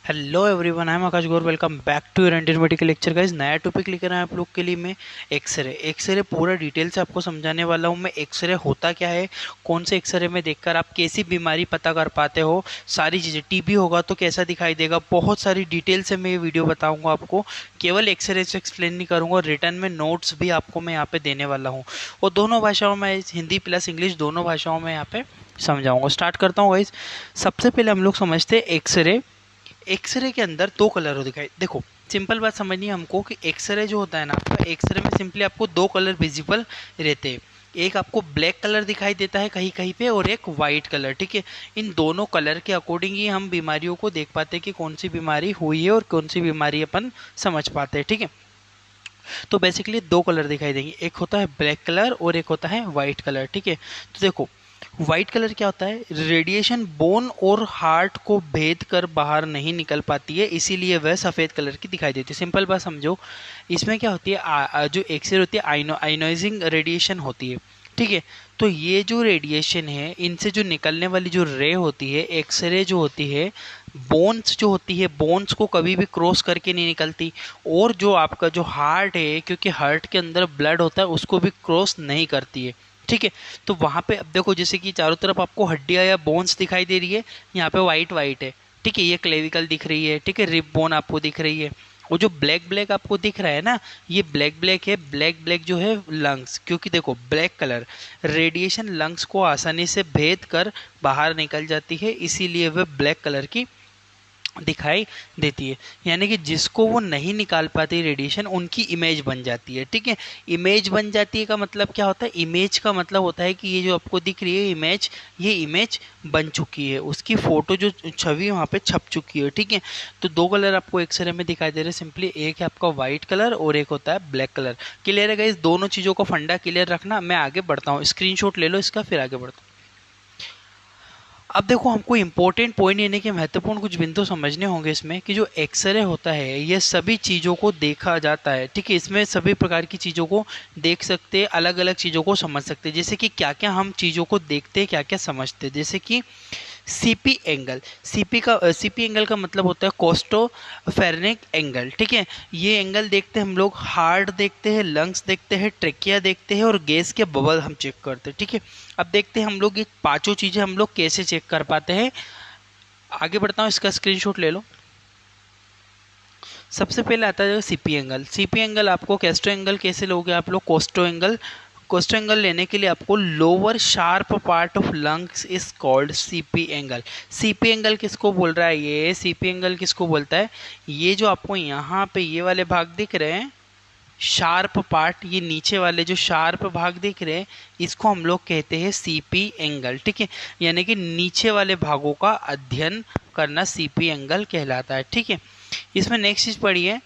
Hello everyone, I am Akash Gaur. Welcome back to your Indian medical lecture guys. नया topic लेकर आए आप लोग के लिए मैं एक्सरे पूरा डिटेल से आपको समझाने वाला हूँ मैं। एक्सरे होता क्या है, कौन से एक्सरे में देखकर आप कैसी बीमारी पता कर पाते हो, सारी चीज़ें। टीबी होगा तो कैसा दिखाई देगा, बहुत सारी डिटेल से मैं ये वीडियो बताऊँगा आपको। केवल एक्सरे से एक्सप्लेन नहीं करूँगा, रिटर्न में नोट्स भी आपको मैं यहाँ पे देने वाला हूँ। और दोनों भाषाओं में, हिंदी प्लस इंग्लिश दोनों भाषाओं में यहाँ पे समझाऊंगा। स्टार्ट करता हूँ गाइस। सबसे पहले हम लोग समझते हैं एक्सरे। एक्सरे के अंदर दो कलर हो दिखाई, देखो सिंपल बात समझनी है हमको कि एक्सरे जो होता है ना आपका, एक्सरे में सिंपली आपको दो कलर विजिबल रहते हैं। एक आपको ब्लैक कलर दिखाई देता है कहीं कहीं पे, और एक वाइट कलर, ठीक है। इन दोनों कलर के अकॉर्डिंग ही हम बीमारियों को देख पाते हैं कि कौन सी बीमारी हुई है और कौन सी बीमारी अपन समझ पाते हैं, ठीक है। तो बेसिकली दो कलर दिखाई देंगे, एक होता है ब्लैक कलर और एक होता है वाइट कलर, ठीक है। तो देखो व्हाइट कलर क्या होता है, रेडिएशन बोन और हार्ट को भेद कर बाहर नहीं निकल पाती है, इसीलिए वह सफ़ेद कलर की दिखाई देती है। सिंपल बात समझो, इसमें क्या होती है, जो एक्सरे होती है आइनोइजिंग रेडिएशन होती है, ठीक है। तो ये जो रेडिएशन है, इनसे जो निकलने वाली जो रे होती है, एक्सरे जो होती है, बोन्स जो होती है, बोन्स को कभी भी क्रॉस करके नहीं निकलती। और जो आपका जो हार्ट है, क्योंकि हार्ट के अंदर ब्लड होता है, उसको भी क्रॉस नहीं करती है, ठीक है। तो वहां पे अब देखो, जैसे कि चारों तरफ आपको हड्डियां या बोन्स दिखाई दे रही है, यहाँ पे वाइट वाइट है, ठीक है। ये क्लेविकल दिख रही है, ठीक है। रिब बोन आपको दिख रही है। वो जो ब्लैक ब्लैक आपको दिख रहा है ना, ये ब्लैक ब्लैक है। ब्लैक ब्लैक जो है लंग्स, क्योंकि देखो ब्लैक कलर, रेडिएशन लंग्स को आसानी से भेद कर बाहर निकल जाती है, इसीलिए वह ब्लैक कलर की दिखाई देती है। यानी कि जिसको वो नहीं निकाल पाती रेडिएशन, उनकी इमेज बन जाती है, ठीक है। इमेज बन जाती है का मतलब क्या होता है, इमेज का मतलब होता है कि ये जो आपको दिख रही है इमेज, ये इमेज बन चुकी है, उसकी फोटो जो छवि वहाँ पे छप चुकी है, ठीक है। तो दो कलर आपको एक्सरे में दिखाई दे रहे हैं सिंपली, एक है आपका व्हाइट कलर और एक होता है ब्लैक कलर। क्लियर है गाइस, दोनों चीज़ों का फंडा क्लियर रखना। मैं आगे बढ़ता हूँ, स्क्रीनशॉट ले लो इसका, फिर आगे बढ़ता हूँ। अब देखो, हमको इंपॉर्टेंट पॉइंट यानी कि महत्वपूर्ण कुछ बिंदु समझने होंगे इसमें, कि जो एक्सरे होता है ये सभी चीज़ों को देखा जाता है, ठीक है। इसमें सभी प्रकार की चीज़ों को देख सकते हैं, अलग अलग चीज़ों को समझ सकते हैं। जैसे कि क्या क्या हम चीज़ों को देखते हैं, क्या क्या समझते हैं। जैसे कि सीपी एंगल, सीपी एंगल का मतलब होता है कोस्टोफेरेनिक एंगल, ठीक है। ये एंगल देखते हैं हम लोग, हार्ट देखते हैं, लंग्स देखते हैं, ट्रेकिया देखते हैं, और गैस के बबल हम चेक करते हैं, ठीक है। अब देखते हैं हम लोग ये पांचों चीजें हम लोग कैसे चेक कर पाते हैं। आगे बढ़ता हूँ, इसका स्क्रीनशॉट ले लो। सबसे पहले आता है सीपी एंगल। सीपी एंगल आपको, कैस्टो एंगल कैसे लोगे आप लोग, कोस्टो एंगल। कोस्टो एंगल लेने के लिए आपको lower sharp part of lungs is called CP angle. CP angle किसको बोल रहा है, ये सीपी एंगल किसको बोलता है, ये जो आपको यहाँ पे ये वाले भाग दिख रहे हैं, शार्प पार्ट, ये नीचे वाले जो शार्प भाग दिख रहे हैं, इसको हम लोग कहते हैं सीपी एंगल, ठीक है। यानी कि नीचे वाले भागों का अध्ययन करना सीपी एंगल कहलाता है, ठीक है। इसमें नेक्स्ट चीज पढ़िए,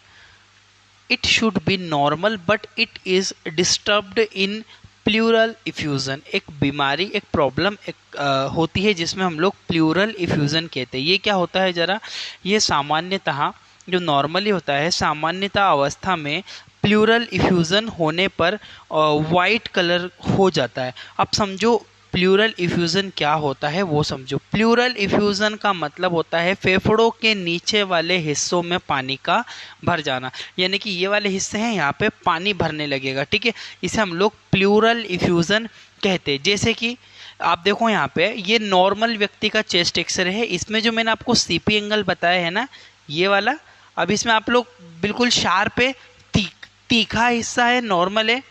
it should be normal but it is disturbed in pleural effusion. एक बीमारी, एक प्रॉब्लम होती है जिसमें हम लोग प्लूरल इफ्यूजन कहते हैं। ये क्या होता है जरा, ये सामान्यतः जो नॉर्मली होता है, सामान्यतः अवस्था में प्लूरल इफ्यूजन होने पर वाइट कलर हो जाता है। अब समझो प्लूरल इफ्यूजन क्या होता है वो समझो। प्लूरल इफ्यूजन का मतलब होता है फेफड़ों के नीचे वाले हिस्सों में पानी का भर जाना, यानी कि ये वाले हिस्से हैं, यहाँ पे पानी भरने लगेगा, ठीक है। इसे हम लोग प्लूरल इफ्यूजन कहते हैं। जैसे कि आप देखो यहाँ पे, ये नॉर्मल व्यक्ति का चेस्ट एक्सरे है, इसमें जो मैंने आपको सीपी एंगल बताया है ना, ये वाला, अब इसमें आप लोग बिल्कुल शार्प है, तीखा हिस्सा है, नॉर्मल है।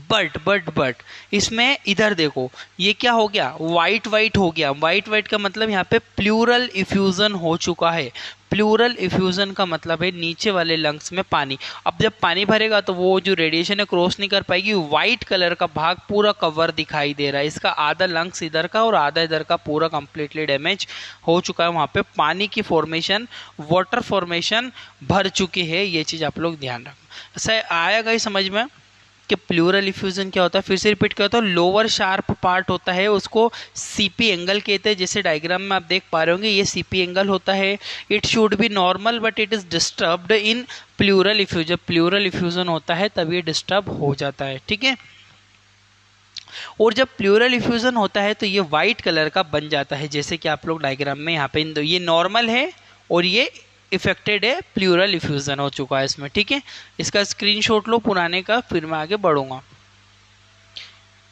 बट इसमें इधर देखो, ये क्या हो गया, वाइट वाइट हो गया। वाइट वाइट का मतलब यहाँ पे प्लूरल इफ्यूजन हो चुका है। प्लूरल इफ्यूजन का मतलब है नीचे वाले लंग्स में पानी। अब जब पानी भरेगा तो वो जो रेडिएशन है क्रॉस नहीं कर पाएगी, व्हाइट कलर का भाग पूरा कवर दिखाई दे रहा है। इसका आधा लंग्स इधर का और आधा इधर का पूरा कंप्लीटली डैमेज हो चुका है। वहाँ पे पानी की फॉर्मेशन, वाटर फॉर्मेशन भर चुकी है। ये चीज़ आप लोग ध्यान रखो। सही आएगा ही समझ में कि प्लूरल इफ्यूजन क्या होता है। फिर से रिपीट करता हूँ, लोअर शार्प पार्ट होता है, उसको सीपी एंगल कहते हैं। जैसे डायग्राम में आप देख पा रहे होंगे, ये सीपी एंगल होता है। It should be normal but it is disturbed in pleural effusion. Pleural effusion होता है तब ये डिस्टर्ब हो जाता है, ठीक है। और जब प्लूरल इफ्यूजन होता है तो ये व्हाइट कलर का बन जाता है, जैसे कि आप लोग डायग्राम में यहाँ पे ये नॉर्मल है, और ये इफेक्टेड है, प्लूरल इफ्यूजन हो चुका है इसमें, ठीक है। इसका स्क्रीनशॉट लो पुराने का, फिर मैं आगे बढ़ूंगा।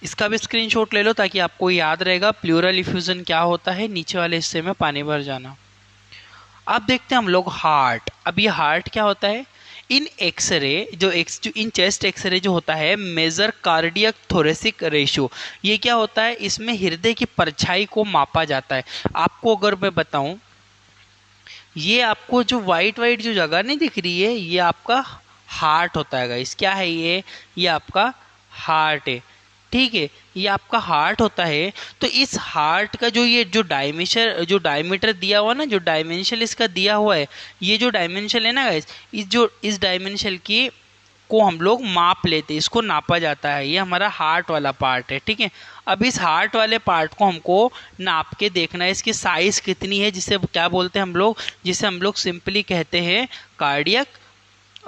इसका भी स्क्रीनशॉट ले लो ताकि आपको याद रहेगा प्लूरल इफ्यूजन क्या होता है, नीचे वाले हिस्से में पानी भर जाना। अब देखते हैं हम लोग हार्ट। अब ये हार्ट क्या होता है, इन एक्सरे जो इन चेस्ट एक्सरे जो होता है मेजर कार्डियक थोरेसिक रेशियो, ये क्या होता है, इसमें हृदय की परछाई को मापा जाता है। आपको अगर मैं बताऊं, ये आपको जो वाइट वाइट जो जगह नहीं दिख रही है, ये आपका हार्ट होता है गाइस। क्या है ये आपका हार्ट है, ठीक है, ये आपका हार्ट होता है। तो इस हार्ट का जो डायमीटर दिया हुआ ना, जो डायमेंशन इसका दिया हुआ है, ये जो डायमेंशन है ना गाइस, इस डायमेंशन की को हम लोग माप लेते हैं, इसको नापा जाता है। ये हमारा हार्ट वाला पार्ट है, ठीक है। अब इस हार्ट वाले पार्ट को हमको नाप के देखना है, इसकी साइज कितनी है, जिसे क्या बोलते हैं हम लोग, जिसे हम लोग सिंपली कहते हैं कार्डियक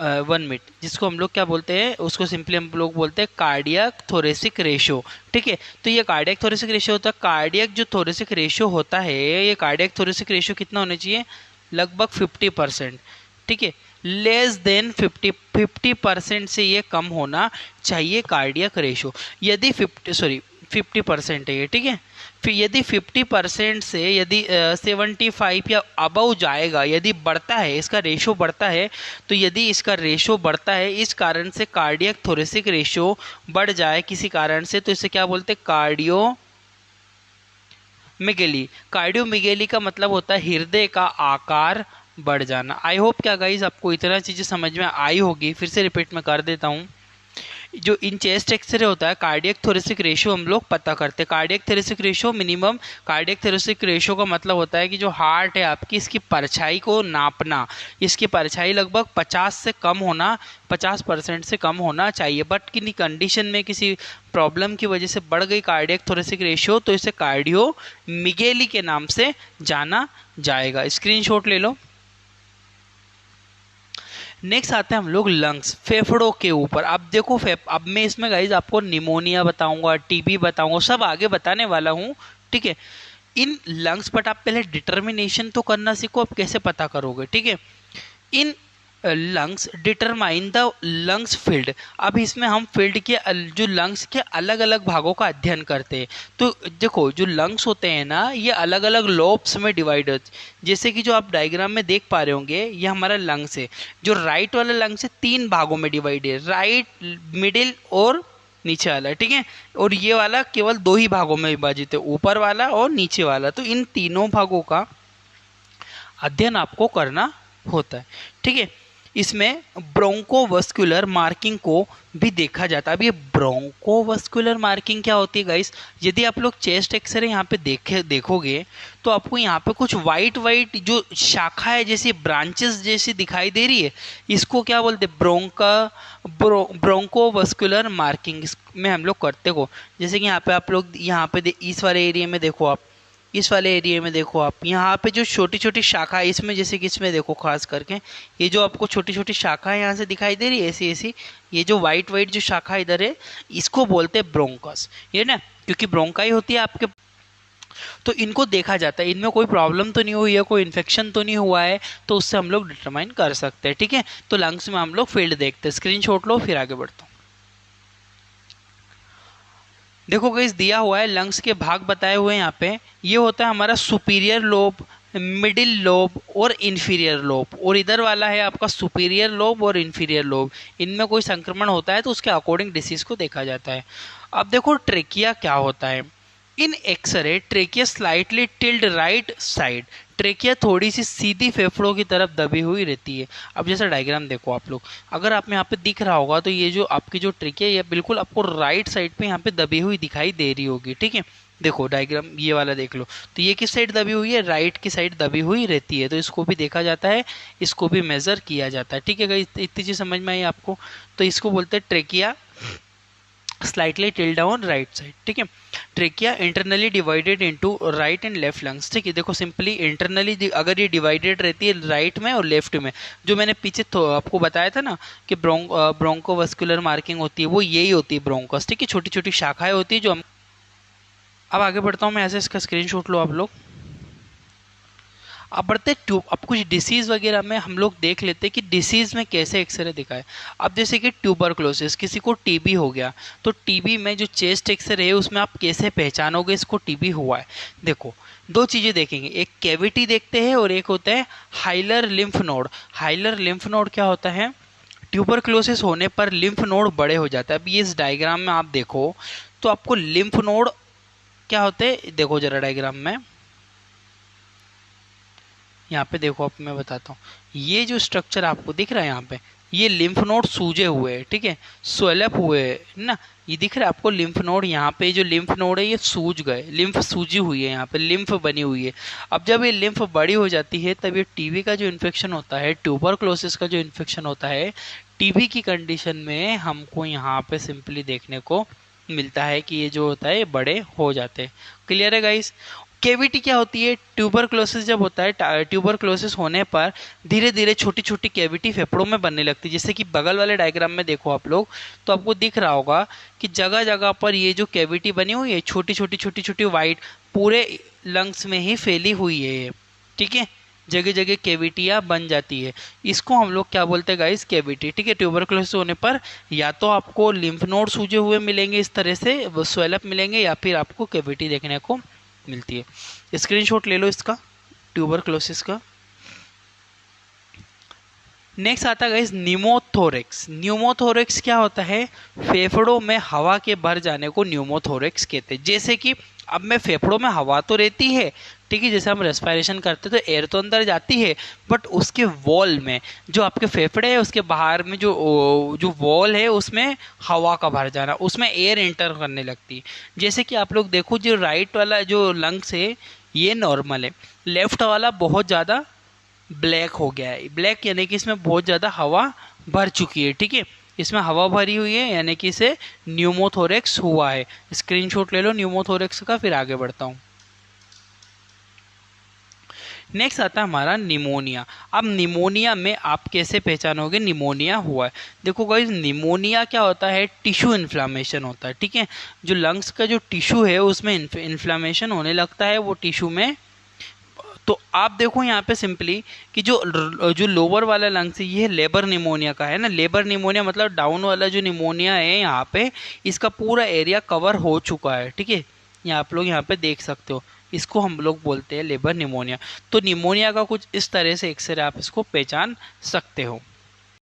1 मिनट, जिसको हम लोग क्या बोलते हैं, उसको सिंपली हम लोग बोलते हैं कार्डियक थोरेसिक रेशियो, ठीक है। तो ये कार्डियक थोरेसिक रेशियो होता है, कार्डियक जो थोरेसिक रेशियो होता है, ये कार्डियक थोरेसिक रेशियो कितना होना चाहिए, लगभग 50%, ठीक है। लेस देन 50% से ये कम होना चाहिए कार्डियक रेशियो। यदि 50% है ये, ठीक है। फिर यदि 50% से यदि 75 या अबव जाएगा, यदि बढ़ता है, इसका रेशो बढ़ता है, तो यदि इसका रेशो बढ़ता है इस कारण से कार्डियक थोरेसिक रेशो बढ़ जाए किसी कारण से, तो इसे क्या बोलते हैं, कार्डियोमिगेली का मतलब होता है हृदय का आकार बढ़ जाना। आई होप क्या गाइज आपको इतना चीज़ें समझ में आई होगी। फिर से रिपीट में कर देता हूँ, जो इन चेस्ट एक्सरे होता है कार्डियक थोरेसिक रेशियो हम लोग पता करते हैं। Cardiac thoracic ratio minimum, cardiac thoracic ratio का मतलब होता है कि जो हार्ट है आपकी, इसकी परछाई को नापना, इसकी परछाई लगभग 50 से कम होना, 50% से कम होना चाहिए। बट किसी कंडीशन में, किसी प्रॉब्लम की वजह से बढ़ गई कार्डियक थोरेसिक रेशियो, तो इसे कार्डियोमिगेली के नाम से जाना जाएगा। स्क्रीनशॉट ले लो। नेक्स्ट आते हैं हम लोग लंग्स, फेफड़ों के ऊपर। अब देखो अब मैं इसमें गाइज आपको निमोनिया बताऊंगा, टीबी बताऊंगा, सब आगे बताने वाला हूँ, ठीक है। इन लंग्स बट आप पहले डिटर्मिनेशन तो करना सीखो, आप कैसे पता करोगे, ठीक है। In lungs determine the lungs field. अब इसमें हम फील्ड के जो लंग्स के अलग अलग भागों का अध्ययन करते हैं। तो देखो जो लंग्स होते हैं ना, ये अलग अलग लोब्स में डिवाइड, जैसे कि जो आप डायग्राम में देख पा रहे होंगे, ये हमारा लंग्स है। जो राइट वाला लंग्स है 3 भागों में डिवाइड है, राइट, मिडिल और नीचे वाला, ठीक है। और ये वाला केवल 2 ही भागों में विभाजित है, ऊपर वाला और नीचे वाला। तो इन तीनों भागों का अध्ययन आपको करना होता है, ठीक है। इसमें ब्रोंकोवस्कुलर मार्किंग को भी देखा जाता है। अब ये ब्रोंकोवस्कुलर मार्किंग क्या होती है गाइस, यदि आप लोग चेस्ट एक्सरे यहाँ पे देखोगे, तो आपको यहाँ पे कुछ वाइट वाइट जो शाखा है, जैसी ब्रांचेस जैसी दिखाई दे रही है, इसको क्या बोलते हैं, ब्रोंकोवस्कुलर मार्किंग में हम लोग करते हो। जैसे कि यहाँ पे आप लोग यहाँ पे इस वाले एरिया में देखो, आप इस वाले एरिया में देखो, आप यहाँ पे जो छोटी छोटी शाखा है इसमें, जैसे कि इसमें देखो खास करके, ये जो आपको छोटी छोटी शाखा है यहाँ से दिखाई दे रही है, ऐसी ऐसी, ये जो वाइट वाइट जो शाखा इधर है, इसको बोलते हैं ब्रोंकस, ये ना, क्योंकि ब्रोंकाई होती है आपके। तो इनको देखा जाता है, इनमें कोई प्रॉब्लम तो नहीं हुई है, कोई इन्फेक्शन तो नहीं हुआ है, तो उससे हम लोग डिटरमाइन कर सकते हैं, ठीक है। तो लंग्स में हम लोग फील्ड देखते हैं। स्क्रीनशॉट लो, फिर आगे बढ़ता हूँ। देखो गाइस दिया हुआ है, लंग्स के भाग बताए हुए हैं यहाँ पे। ये होता है हमारा सुपीरियर लोब, मिडिल लोब और इन्फीरियर लोब, और इधर वाला है आपका सुपीरियर लोब और इन्फीरियर लोब। इनमें कोई संक्रमण होता है तो उसके अकॉर्डिंग डिसीज को देखा जाता है। अब देखो ट्रेकिया क्या होता है। In x-ray trachea slightly tilted right side, trachea थोड़ी सी सीधी फेफड़ों की तरफ दबी हुई रहती है। अब जैसा डायग्राम देखो आप लोग, अगर आप में यहाँ पे दिख रहा होगा, तो ये जो आपकी जो ट्रेकिया ये बिल्कुल आपको राइट साइड पे यहाँ पे दबी हुई दिखाई दे रही होगी, ठीक है। देखो डायग्राम ये वाला देख लो, तो ये किस साइड दबी हुई है, राइट की साइड दबी हुई रहती है। तो इसको भी देखा जाता है, इसको भी मेजर किया जाता है, ठीक है। इतनी चीज समझ में आई आपको। तो इसको बोलते हैं trachea slightly tilde down right side, ठीक है। Trachea internally divided into right and left lungs, ठीक है। देखो सिंपली इंटरनली अगर ये डिवाइडेड रहती है राइट में और लेफ्ट में, जो मैंने पीछे तो आपको बताया था ना कि ब्रोंकोवस्कुलर मार्किंग होती है, वो यही होती है ब्रोंकस, ठीक है। छोटी छोटी शाखाएं होती है जो हम। अब आगे बढ़ता हूँ मैं, ऐसे इसका स्क्रीनशॉट लो आप लोग। अब बढ़ते ट्यूब, अब कुछ डिसीज़ वगैरह में हम लोग देख लेते हैं कि डिसीज़ में कैसे एक्सरे दिखाए। अब जैसे कि ट्यूबरक्लोसिस, किसी को टीबी हो गया, तो टीबी में जो चेस्ट एक्सरे है उसमें आप कैसे पहचानोगे इसको टीबी हुआ है। देखो दो चीज़ें देखेंगे, एक कैविटी देखते हैं और एक होता है hilar lymph node. Hilar lymph node क्या होता है, ट्यूबरक्लोसिस होने पर लिम्फ नोड बड़े हो जाते हैं। अब ये इस डायग्राम में आप देखो तो आपको लिम्फ नोड क्या होते हैं, देखो जरा डायग्राम में, यहाँ पे देखो, अब मैं बताता हूँ। ये जो स्ट्रक्चर आपको दिख रहा है यहाँ पे, ये लिम्फ नोड सूजे हुए हैं, ठीक है, स्वेलअप हुए हैं ना, ये दिख रहा है आपको लिम्फ नोड। यहाँ पे जो लिम्फ नोड है ये सूज गए, लिम्फ सूजी हुई है, यहाँ पे लिम्फ बनी हुई है। अब जब ये लिम्फ बड़ी हो जाती है तब ये टीबी का जो इन्फेक्शन होता है, ट्यूबरक्लोसिस का जो इन्फेक्शन होता है, टीबी की कंडीशन में हमको यहाँ पे सिंपली देखने को मिलता है कि ये जो होता है ये बड़े हो जाते हैं। क्लियर है गाइस। केविटी क्या होती है, ट्यूबरक्लोसिस जब होता है, ट्यूबरक्लोसिस होने पर धीरे धीरे छोटी छोटी कैविटी फेफड़ों में बनने लगती है। जैसे कि बगल वाले डायग्राम में देखो आप लोग, तो आपको दिख रहा होगा कि जगह जगह पर ये जो कैविटी बनी हुई है, छोटी छोटी छोटी छोटी वाइट, पूरे लंग्स में ही फैली हुई है ये, ठीक है, जगह जगह कैविटियाँ बन जाती है। इसको हम लोग क्या बोलते हैं गाइस, कैविटी, ठीक है। ट्यूबरक्लोसिस होने पर या तो आपको लिम्फ नोड सूजे हुए मिलेंगे इस तरह से, वो स्वेलअप मिलेंगे, या फिर आपको कैविटी देखने को मिलती है। स्क्रीनशॉट ले लो इसका, ट्यूबरक्लोसिस का। नेक्स्ट आता है गाइस न्यूमोथोरेक्स। न्यूमोथोरेक्स क्या होता है, फेफड़ों में हवा के भर जाने को न्यूमोथोरेक्स कहते हैं। जैसे कि अब में फेफड़ों में हवा तो रहती है, ठीक है, जैसे हम रेस्पिरेशन करते हैं तो एयर तो अंदर जाती है, बट उसके वॉल में, जो आपके फेफड़े है उसके बाहर में जो जो वॉल है उसमें हवा का भर जाना, उसमें एयर एंटर करने लगती है। जैसे कि आप लोग देखो, जो राइट वाला जो लंग्स है ये नॉर्मल है, लेफ्ट वाला बहुत ज़्यादा ब्लैक हो गया है। ब्लैक यानी कि इसमें बहुत ज़्यादा हवा भर चुकी है, ठीक है, इसमें हवा भरी हुई है, यानी कि इसे न्यूमोथोरेक्स हुआ है। स्क्रीनशॉट ले लो न्यूमोथोरेक्स का, फिर आगे बढ़ता हूँ। नेक्स्ट आता है हमारा निमोनिया। अब निमोनिया में आप कैसे पहचानोगे निमोनिया हुआ है। देखो गाइस, निमोनिया क्या होता है, टिश्यू इन्फ्लामेशन होता है, ठीक है, जो लंग्स का जो टिश्यू है उसमें इन्फ्लामेशन होने लगता है, वो टिश्यू में। तो आप देखो यहाँ पे सिंपली कि जो जो लोअर वाला लंग्स है ये लेबर निमोनिया का है ना। लेबर निमोनिया मतलब डाउन वाला जो निमोनिया है यहाँ पे, इसका पूरा एरिया कवर हो चुका है, ठीक है, ये आप लोग यहाँ पे देख सकते हो, इसको हम लोग बोलते हैं लेबर निमोनिया। तो निमोनिया का कुछ इस तरह से एक्सरे आप इसको पहचान सकते हो।